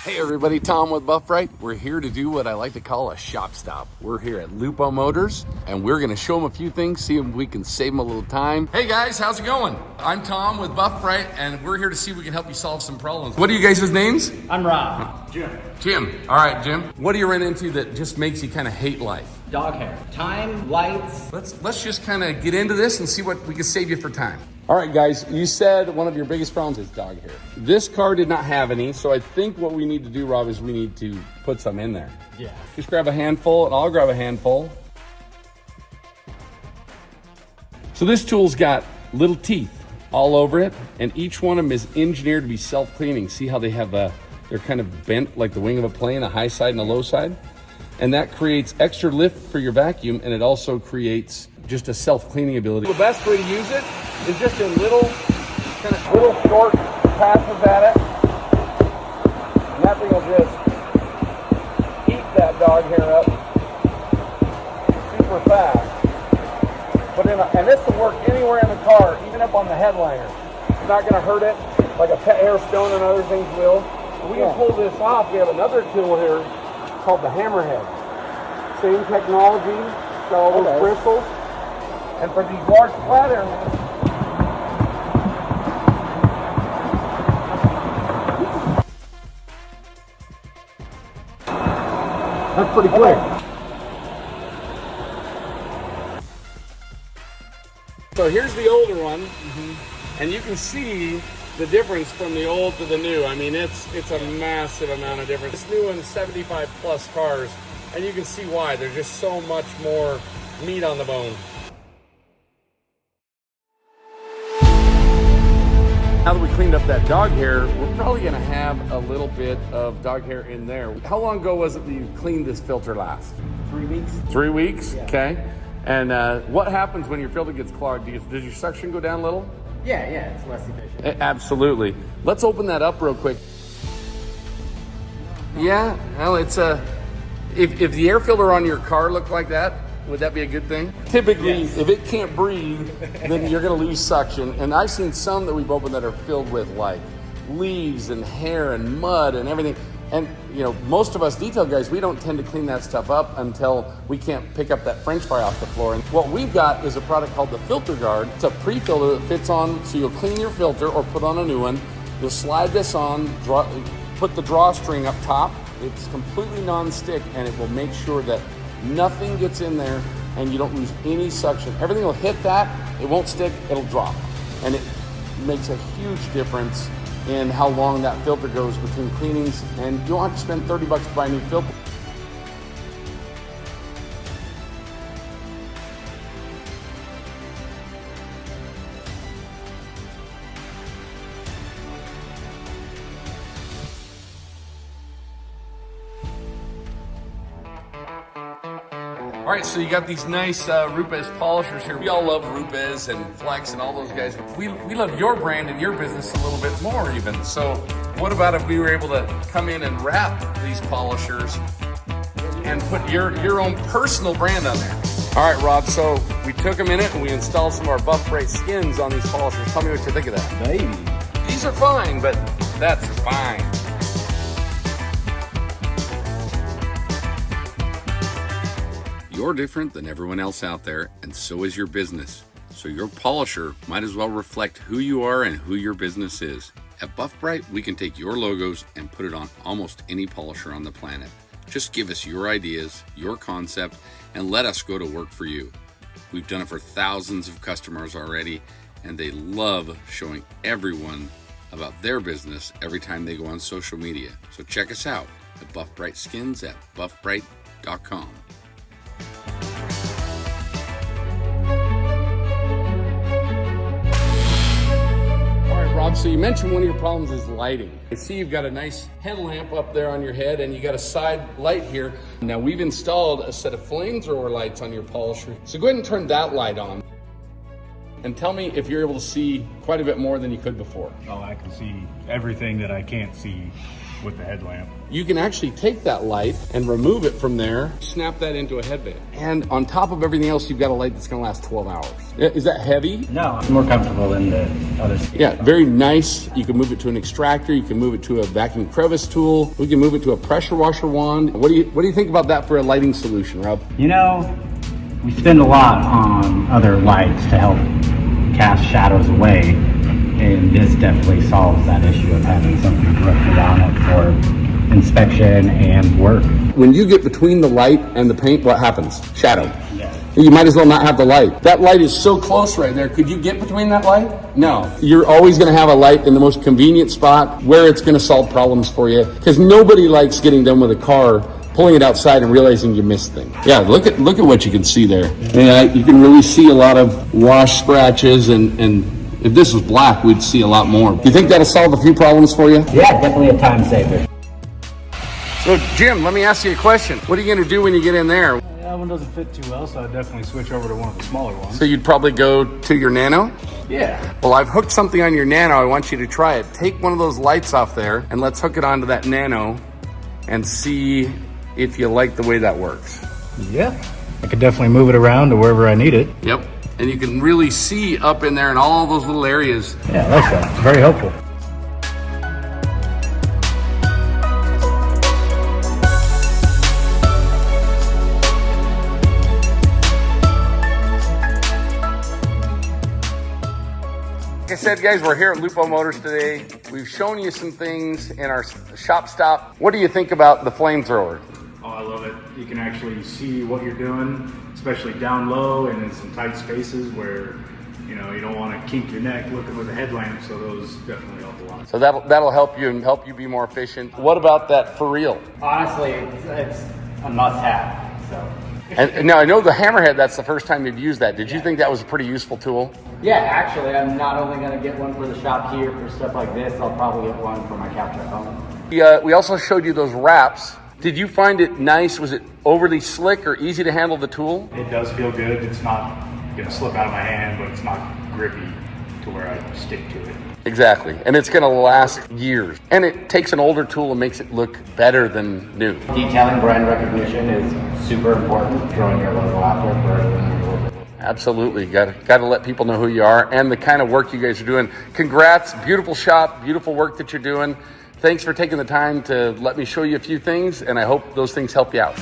Hey everybody, Tom with Buff Brite. We're here to do what I like to call a shop stop. We're here at Lupo Motors and we're gonna show them a few things, see if we can save them a little time. Hey guys, how's it going? I'm Tom with Buff Brite and we're here to see if we can help you solve some problems. What are you guys' names? I'm Rob. Jim. All right, Jim. What do you run into that just makes you kind of hate life? Dog hair. Time, lights. Let's just kind of get into this and see what we can save you for time. All right, guys, you said one of your biggest problems is dog hair. This car did not have any, so I think what we need to do, Rob, is we need to put some in there. Yeah. Just grab a handful, and I'll grab a handful. So this tool's got little teeth all over it, and each one of them is engineered to be self-cleaning. See how they have they're kind of bent like the wing of a plane, a high side and a low side? And that creates extra lift for your vacuum, and it also creates just a self-cleaning ability. The best way to use it is just in little short passes at it. And that thing will just eat that dog hair up super fast. And this will work anywhere in the car, even up on the headliner. It's not gonna hurt it like a pet hair stone and other things will. We can pull this off. We have another tool here called the hammerhead. Same technology, got all those bristles. And for these large flat areas, that's pretty quick. So here's the older one, and you can see the difference from the old to the new. I mean, it's a massive amount of difference. This new one's 75 plus cars, and you can see why. There's just so much more meat on the bone. Now that we cleaned up that dog hair, we're probably gonna have a little bit of dog hair in there. How long ago was it that you cleaned this filter last? 3 weeks. 3 weeks, Yeah. Okay. And what happens when your filter gets clogged? Does your suction go down a little? Yeah, it's less efficient. Absolutely. Let's open that up real quick. Yeah, well, it's if the air filter on your car looked like that, would that be a good thing? Typically, Yes. If it can't breathe, then you're gonna lose suction. And I've seen some that we've opened that are filled with like leaves and hair and mud and everything. And you know, most of us detail guys, we don't tend to clean that stuff up until we can't pick up that French fry off the floor. And what we've got is a product called the Filter Guard. It's a pre-filter that fits on, so you'll clean your filter or put on a new one. You'll slide this on, put the drawstring up top. It's completely non-stick, and it will make sure that nothing gets in there and you don't lose any suction. Everything will hit that, it won't stick, it'll drop. And it makes a huge difference in how long that filter goes between cleanings, and you don't have to spend 30 bucks to buy a new filter. All right, so you got these nice Rupes polishers here. We all love Rupes and Flex and all those guys. We love your brand and your business a little bit more even. So what about if we were able to come in and wrap these polishers and put your own personal brand on there? All right, Rob, so we took a minute and we installed some of our Buff Brite Skinz on these polishers. Tell me what you think of that. Baby. These are fine, but that's fine. You're different than everyone else out there, and so is your business. So your polisher might as well reflect who you are and who your business is. At Buff Brite, we can take your logos and put it on almost any polisher on the planet. Just give us your ideas, your concept, and let us go to work for you. We've done it for thousands of customers already, and they love showing everyone about their business every time they go on social media. So check us out at Buff Brite Skinz at buffbrite.com. Rob, so you mentioned one of your problems is lighting. I see you've got a nice headlamp up there on your head and you got a side light here. Now we've installed a set of flamethrower lights on your polisher. So go ahead and turn that light on and tell me if you're able to see quite a bit more than you could before. Oh, I can see everything that I can't see with the headlamp. You can actually take that light and remove it from there, snap that into a headband. And on top of everything else, you've got a light that's gonna last 12 hours. Is that heavy? No, it's more comfortable than the other Skinz. Yeah, very nice. You can move it to an extractor. You can move it to a vacuum crevice tool. We can move it to a pressure washer wand. What do you think about that for a lighting solution, Rob? You know, we spend a lot on other lights to help cast shadows away, and this definitely solves that issue of having something directly on it for inspection and work. When you get between the light and the paint, what happens? Shadow. Yeah. You might as well not have the light. That light is so close right there. Could you get between that light? No. You're always going to have a light in the most convenient spot where it's going to solve problems for you, because nobody likes getting done with a car, pulling it outside and realizing you missed things. Yeah, look at what you can see there. Yeah, you can really see a lot of wash scratches, and if this was black, we'd see a lot more. Do you think that'll solve a few problems for you? Yeah, definitely a time saver. So Jim, let me ask you a question. What are you going to do when you get in there? That one doesn't fit too well, so I'd definitely switch over to one of the smaller ones. So you'd probably go to your Nano? Yeah. Well, I've hooked something on your Nano. I want you to try it. Take one of those lights off there and let's hook it onto that Nano and see if you like the way that works. Yeah. I could definitely move it around to wherever I need it. Yep. And you can really see up in there in all those little areas. Yeah, I like that. It's very helpful. Like I said, guys, we're here at Lupo Motors today. We've shown you some things in our shop stop. What do you think about the flamethrower? Oh, I love it. You can actually see what you're doing, especially down low and in some tight spaces where, you know, you don't want to kink your neck looking with a headlamp, so those definitely help a lot. So that'll help you and help you be more efficient. What about that Fur-Eel? Honestly, it's a must-have. So. And now I know the hammerhead, that's the first time you've used that. Did you think that was a pretty useful tool? Yeah, actually, I'm not only going to get one for the shop here for stuff like this, I'll probably get one for my couch at home. We also showed you those wraps. Did you find it nice? Was it overly slick or easy to handle the tool? It does feel good. It's not going to slip out of my hand, but it's not grippy to where I stick to it. Exactly, and it's going to last years. And it takes an older tool and makes it look better than new. Detailing brand recognition is super important. Throwing your logo out there for everyone to work with. Absolutely, got to let people know who you are and the kind of work you guys are doing. Congrats, beautiful shop, beautiful work that you're doing. Thanks for taking the time to let me show you a few things, and I hope those things help you out.